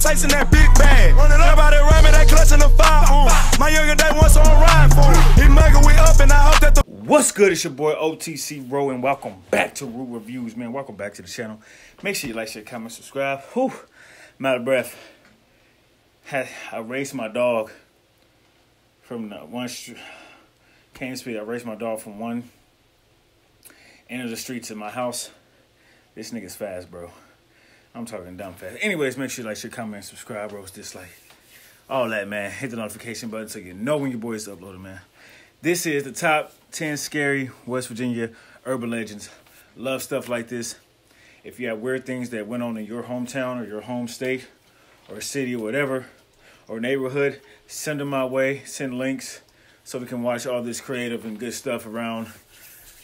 chasing that big bag. Everybody run me, they clutching the fire. My younger day once on ride for him. He mugging we up and I hope that the... What's good? It's your boy OTC Ro and welcome back to Root Reviews, man. Welcome back to the channel. Make sure you like, share, comment, subscribe. Whew, I'm out of breath. I raced my dog from Cane Street. I raced my dog from one end of the street to my house. This nigga's fast, bro. I'm talking dumb fast. Anyways, make sure you like, share, comment, subscribe, bros, dislike. All that, man. Hit the notification button so you know when your boys uploaded, man. This is the top 10 scary West Virginia urban legends. Love stuff like this. If you have weird things that went on in your hometown or your home state or city or whatever, or neighborhood, send them my way. Send links so we can watch all this creative and good stuff around,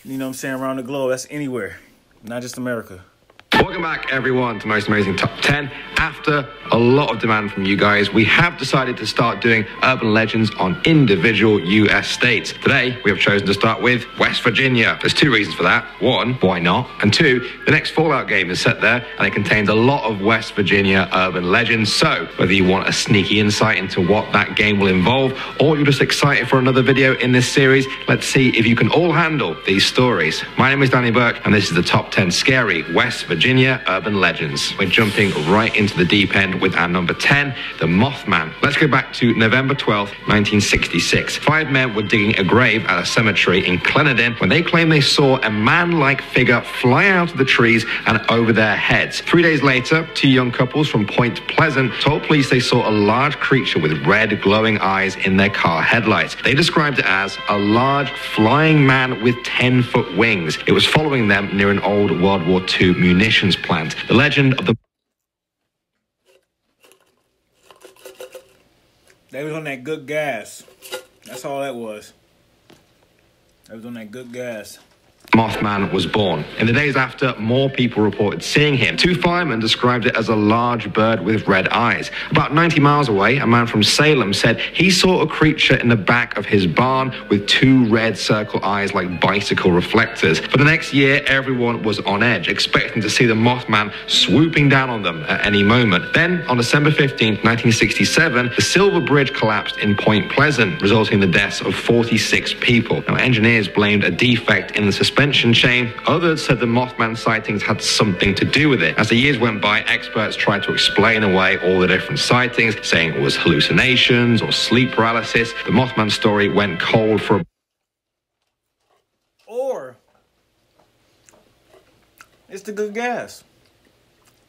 you know what I'm saying, around the globe. That's anywhere, not just America. Welcome back, everyone, to Most Amazing Top 10. After a lot of demand from you guys, we have decided to start doing urban legends on individual U.S. states. Today, we have chosen to start with West Virginia. There's two reasons for that. One, why not? And two, the next Fallout game is set there, and it contains a lot of West Virginia urban legends. So, whether you want a sneaky insight into what that game will involve, or you're just excited for another video in this series, let's see if you can all handle these stories. My name is Danny Burke, and this is the top 10 scary West Virginia urban legends. We're jumping right into the deep end with our number 10, the Mothman. Let's go back to November 12th, 1966. 5 men were digging a grave at a cemetery in Clenadin when they claimed they saw a man-like figure fly out of the trees and over their heads. 3 days later, 2 young couples from Point Pleasant told police they saw a large creature with red glowing eyes in their car headlights. They described it as a large flying man with 10-foot wings. It was following them near an old World War II munitions plant. The legend of the... They was on that good gas. That's all that was. They was on that good gas. Mothman was born. In the days after, more people reported seeing him. 2 firemen described it as a large bird with red eyes. About 90 miles away, a man from Salem said he saw a creature in the back of his barn with 2 red circle eyes like bicycle reflectors. For the next year, everyone was on edge, expecting to see the Mothman swooping down on them at any moment. Then, on December 15, 1967, the Silver Bridge collapsed in Point Pleasant, resulting in the deaths of 46 people. Now, engineers blamed a defect in the suspension chain. Others said the Mothman sightings had something to do with it. As the years went by, experts tried to explain away all the different sightings, saying it was hallucinations or sleep paralysis. The Mothman story went cold for a... Or it's the good gas.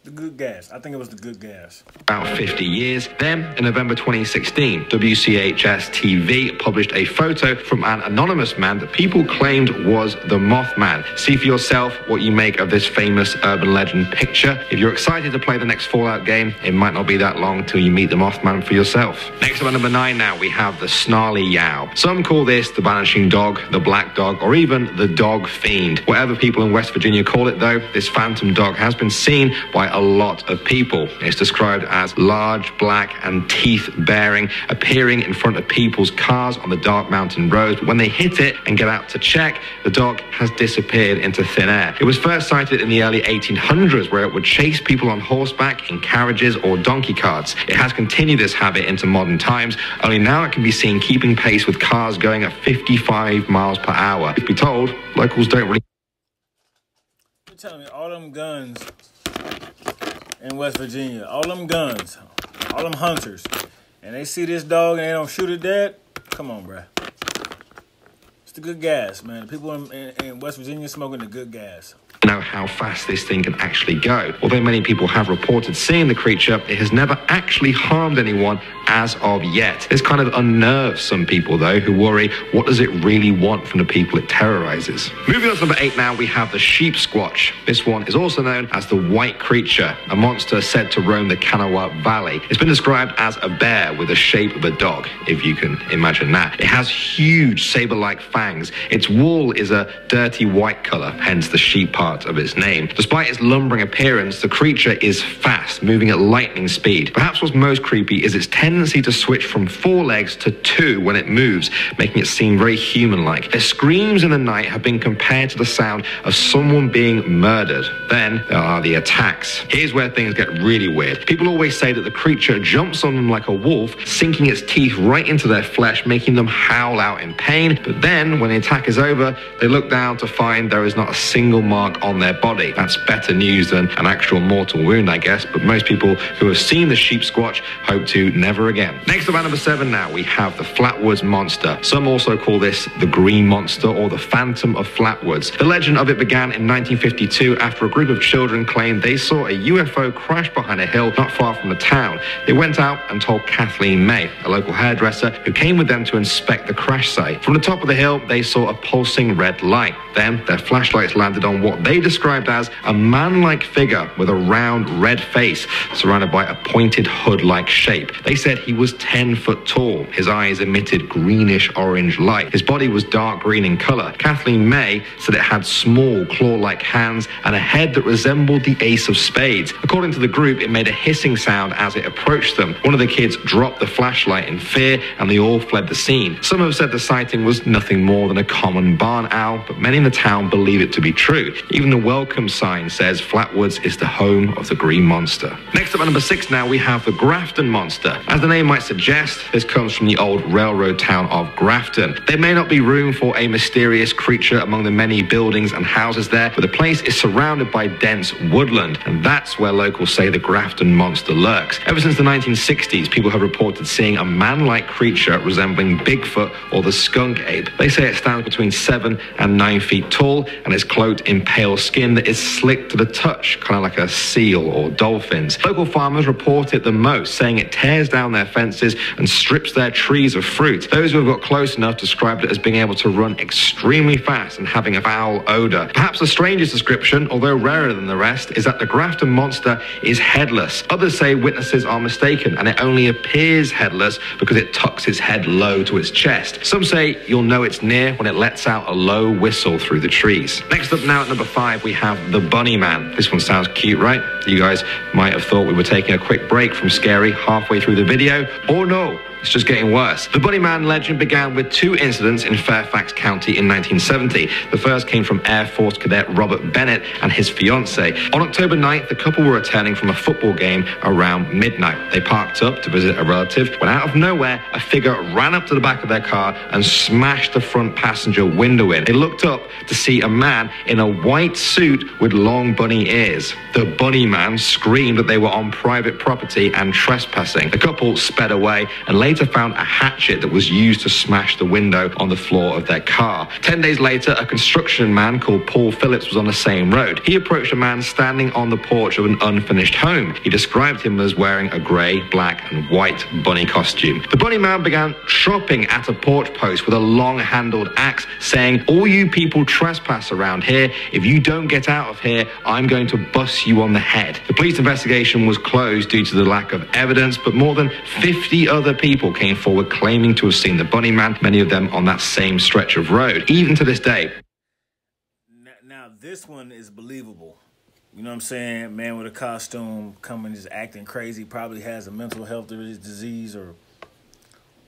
The good gas. I think it was the good gas. About 50 years. Then, in November 2016, WCHS-TV published a photo from an anonymous man that people claimed was the Mothman. See for yourself what you make of this famous urban legend picture. If you're excited to play the next Fallout game, it might not be that long till you meet the Mothman for yourself. Next up at number 9 now, we have the Snarly Yow. Some call this the Vanishing Dog, the Black Dog, or even the Dog Fiend. Whatever people in West Virginia call it, though, this phantom dog has been seen by a lot of people. It's described as large, black, and teeth-bearing, appearing in front of people's cars on the dark mountain roads. But when they hit it and get out to check, the dog has disappeared into thin air. It was first sighted in the early 1800s, where it would chase people on horseback, in carriages, or donkey carts. It has continued this habit into modern times, only now it can be seen keeping pace with cars going at 55 miles per hour. If be told, locals don't really... You're telling me all them guns in West Virginia, all them guns, all them hunters, and they see this dog and they don't shoot it dead? Come on, bruh. It's the good gas, man. People in West Virginia smoking the good gas. Know how fast this thing can actually go. Although many people have reported seeing the creature, it has never actually harmed anyone as of yet. This kind of unnerves some people, though, who worry, what does it really want from the people it terrorizes? Moving on to number 8 now, we have the Sheep Squatch. This one is also known as the White Creature, a monster said to roam the Kanawha Valley. It's been described as a bear with the shape of a dog, if you can imagine that. It has huge saber-like fangs fangs. Its wool is a dirty white color, hence the sheep part of its name. Despite its lumbering appearance, the creature is fast, moving at lightning speed. Perhaps what's most creepy is its tendency to switch from 4 legs to 2 when it moves, making it seem very human-like. Their screams in the night have been compared to the sound of someone being murdered. Then there are the attacks. Here's where things get really weird. People always say that the creature jumps on them like a wolf, sinking its teeth right into their flesh, making them howl out in pain. But then, when the attack is over, they look down to find there is not a single mark on their body. That's better news than an actual mortal wound, I guess, but most people who have seen the sheep squatch hope to never again. Next up at number 7 now, we have the Flatwoods Monster. Some also call this the Green Monster or the Phantom of Flatwoods. The legend of it began in 1952 after a group of children claimed they saw a UFO crash behind a hill not far from the town. They went out and told Kathleen May, a local hairdresser, who came with them to inspect the crash site. From the top of the hill, they saw a pulsing red light. Then their flashlights landed on what they described as a man-like figure with a round red face surrounded by a pointed hood-like shape. They said he was 10 foot tall. His eyes emitted greenish-orange light. His body was dark green in color. Kathleen May said it had small claw-like hands and a head that resembled the ace of spades. According to the group, it made a hissing sound as it approached them. One of the kids dropped the flashlight in fear and they all fled the scene. Some have said the sighting was nothing more than a common barn owl, but many in the town believe it to be true. Even the welcome sign says Flatwoods is the home of the Green Monster. Next up at number 6 now, we have the Grafton Monster. As the name might suggest, this comes from the old railroad town of Grafton. There may not be room for a mysterious creature among the many buildings and houses there, but the place is surrounded by dense woodland, and that's where locals say the Grafton Monster lurks. Ever since the 1960s, people have reported seeing a man-like creature resembling Bigfoot or the skunk ape. They say it stands between 7 and 9 feet tall and is cloaked in pale skin that is slick to the touch, kind of like a seal or dolphins. Local farmers report it the most, saying it tears down their fences and strips their trees of fruit. Those who have got close enough described it as being able to run extremely fast and having a foul odor. Perhaps the strangest description, although rarer than the rest, is that the Grafton Monster is headless. Others say witnesses are mistaken and it only appears headless because it tucks its head low to its chest. Some say you'll know it's near when it lets out a low whistle through the trees. Next up now at number 5, we have the Bunny Man. This one sounds cute, right? You guys might have thought we were taking a quick break from scary halfway through the video, or no, it's just getting worse. The Bunny Man legend began with 2 incidents in Fairfax County in 1970. The first came from Air Force Cadet Robert Bennett and his fiancée. On October 9th, the couple were returning from a football game around midnight. They parked up to visit a relative when out of nowhere, a figure ran up to the back of their car and smashed the front passenger window in. They looked up to see a man in a white suit with long bunny ears. The Bunny Man screamed that they were on private property and trespassing. The couple sped away and later found a hatchet that was used to smash the window on the floor of their car. 10 days later, a construction man called Paul Phillips was on the same road. He approached a man standing on the porch of an unfinished home. He described him as wearing a grey, black and white bunny costume. The Bunny Man began chopping at a porch post with a long-handled axe, saying, "All you people trespass around here. If you don't get out of here, I'm going to bust you on the head." The police investigation was closed due to the lack of evidence, but more than 50 other people came forward claiming to have seen the Bunny Man, many of them on that same stretch of road, even to this day. Now this one is believable. You know what I'm saying? Man with a costume coming just acting crazy, probably has a mental health disease or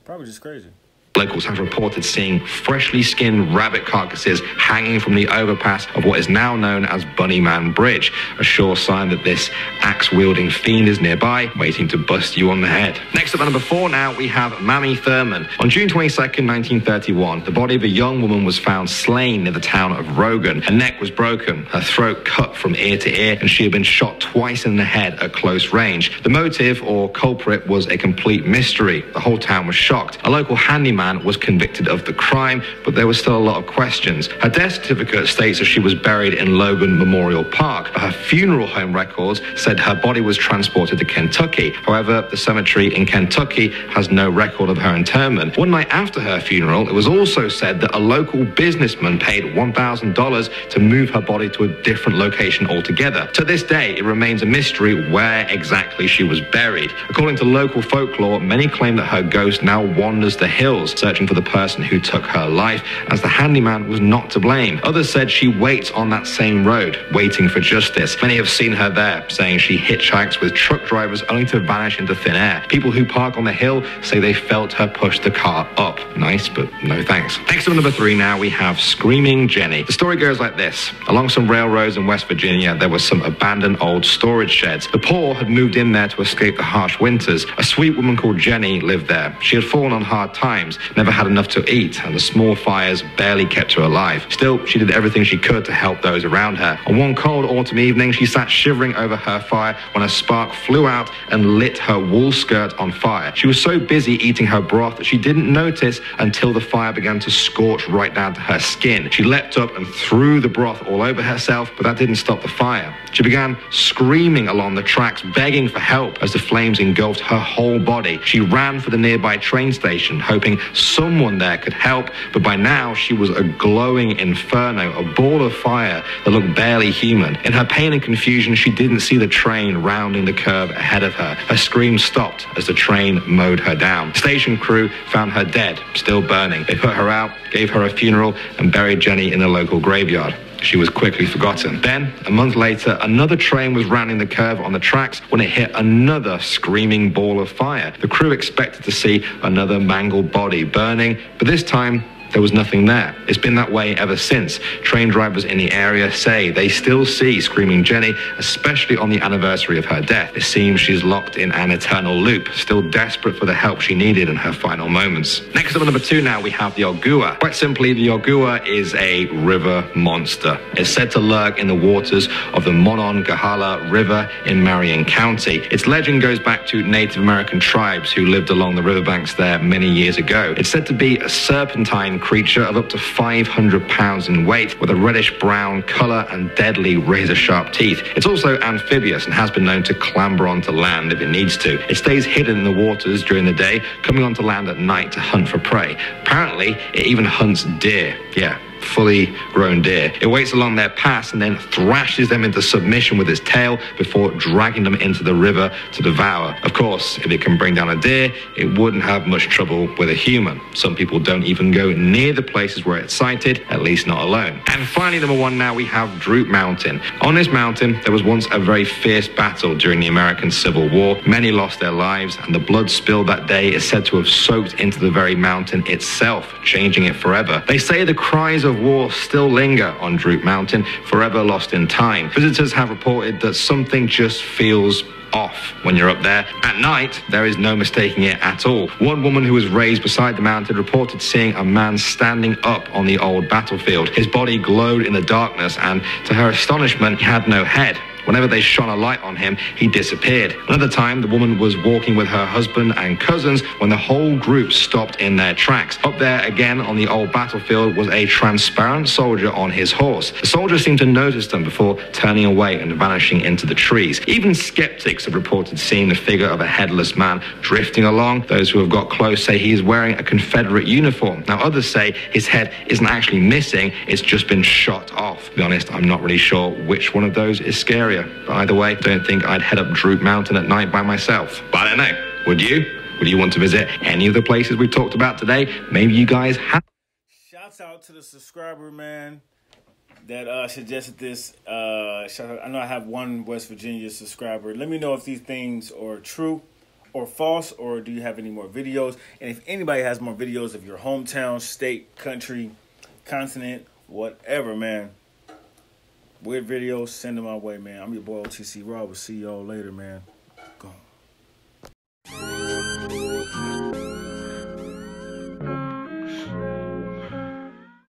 probably just crazy. Locals have reported seeing freshly skinned rabbit carcasses hanging from the overpass of what is now known as Bunny Man Bridge, a sure sign that this axe-wielding fiend is nearby, waiting to bust you on the head. Next up at number 4 now, we have Mammy Thurman. On June 22nd, 1931, the body of a young woman was found slain near the town of Rogan. Her neck was broken, her throat cut from ear to ear, and she had been shot twice in the head at close range. The motive, or culprit, was a complete mystery. The whole town was shocked. A local handyman was convicted of the crime, but there was still a lot of questions. Her death certificate states that she was buried in Logan Memorial Park, but her funeral home records said her body was transported to Kentucky. However, the cemetery in Kentucky has no record of her interment. One night after her funeral, it was also said that a local businessman paid $1,000 to move her body to a different location altogether. To this day, it remains a mystery where exactly she was buried. According to local folklore, many claim that her ghost now wanders the hills. searching for the person who took her life, as the handyman was not to blame. Others said she waits on that same road, waiting for justice. Many have seen her there, saying she hitchhikes with truck drivers only to vanish into thin air. People who park on the hill say they felt her push the car up. Nice, but no thanks. Next up, number 3 now, we have Screaming Jenny. The story goes like this. Along some railroads in West Virginia, there were some abandoned old storage sheds. The poor had moved in there to escape the harsh winters. A sweet woman called Jenny lived there. She had fallen on hard times, never had enough to eat, and the small fires barely kept her alive. Still, she did everything she could to help those around her. On one cold autumn evening, she sat shivering over her fire when a spark flew out and lit her wool skirt on fire. She was so busy eating her broth that she didn't notice until the fire began to scorch right down to her skin. She leapt up and threw the broth all over herself, but that didn't stop the fire. She began screaming along the tracks, begging for help as the flames engulfed her whole body. She ran for the nearby train station, hoping someone there could help, but by now she was a glowing inferno, a ball of fire that looked barely human. In her pain and confusion, she didn't see the train rounding the curve ahead of her. Her scream stopped as the train mowed her down. The station crew found her dead, still burning. They put her out, gave her a funeral, and buried Jenny in the local graveyard. She was quickly forgotten. Then, a month later, another train was rounding the curve on the tracks when it hit another screaming ball of fire. The crew expected to see another mangled body burning, but this time, there was nothing there. It's been that way ever since. Train drivers in the area say they still see Screaming Jenny, especially on the anniversary of her death. It seems she's locked in an eternal loop, still desperate for the help she needed in her final moments. Next up, number 2 now, we have the Ogua. Quite simply, the Ogua is a river monster. It's said to lurk in the waters of the Monongahela River in Marion County. Its legend goes back to Native American tribes who lived along the riverbanks there many years ago. It's said to be a serpentine creature of up to 500 pounds in weight, with a reddish-brown color and deadly razor-sharp teeth. It's also amphibious and has been known to clamber onto land if it needs to. It stays hidden in the waters during the day, coming onto land at night to hunt for prey. Apparently, it even hunts deer. Yeah, fully grown deer. It waits along their paths and then thrashes them into submission with its tail before dragging them into the river to devour. Of course, if it can bring down a deer, it wouldn't have much trouble with a human. Some people don't even go near the places where it's sighted, at least not alone. And finally, number 1 now, we have Droop Mountain. On this mountain, there was once a very fierce battle during the American Civil War. Many lost their lives, and the blood spilled that day is said to have soaked into the very mountain itself, changing it forever. They say the cries of war still linger on Droop Mountain, forever lost in time. Visitors have reported that something just feels off when you're up there. At night, there is no mistaking it at all. One woman who was raised beside the mountain reported seeing a man standing up on the old battlefield. His body glowed in the darkness, and to her astonishment, he had no head. Whenever they shone a light on him, he disappeared. Another time, the woman was walking with her husband and cousins when the whole group stopped in their tracks. Up there again on the old battlefield was a transparent soldier on his horse. The soldier seemed to notice them before turning away and vanishing into the trees. Even skeptics have reported seeing the figure of a headless man drifting along. Those who have got close say he is wearing a Confederate uniform. Now, others say his head isn't actually missing, it's just been shot off. To be honest, I'm not really sure which one of those is scarier. But either way, don't think I'd head up Droop Mountain at night by myself. But I don't know. Would you? Would you want to visit any of the places we've talked about today? Maybe you guys have. Shouts out to the subscriber, man, that suggested this. Shout out. I know I have one West Virginia subscriber. Let me know if these things are true or false, or do you have any more videos? And if anybody has more videos of your hometown, state, country, continent, whatever, man. Weird videos, send them my way, man. I'm your boy OTC Raw. We'll see y'all later, man.